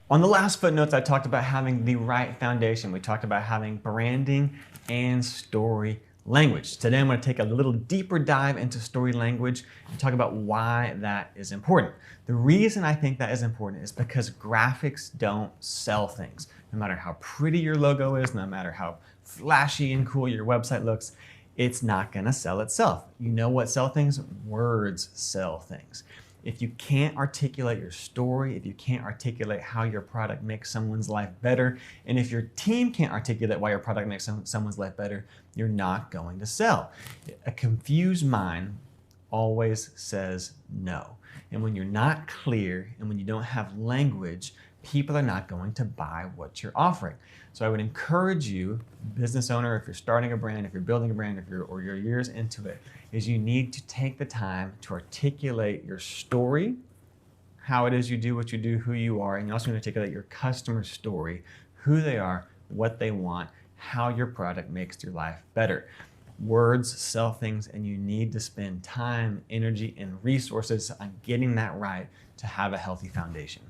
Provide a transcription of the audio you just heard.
On the last footnotes, I talked about having the right foundation. We talked about having branding and story language. Today, I'm going to take a little deeper dive into story language and talk about why that is important. The reason I think that is important is because graphics don't sell things. No matter how pretty your logo is, no matter how flashy and cool your website looks, it's not going to sell itself. You know what sells things? Words sell things. If you can't articulate your story, if you can't articulate how your product makes someone's life better, and if your team can't articulate why your product makes someone's life better, you're not going to sell. A confused mind always says no. And when you're not clear and when you don't have language, people are not going to buy what you're offering. So I would encourage you, business owner, if you're starting a brand, if you're building a brand, or you're years into it, is you need to take the time to articulate your story, how it is you do what you do, who you are, and you also need to articulate your customer story, who they are, what they want, how your product makes your life better. Words sell things, and you need to spend time, energy, and resources on getting that right to have a healthy foundation.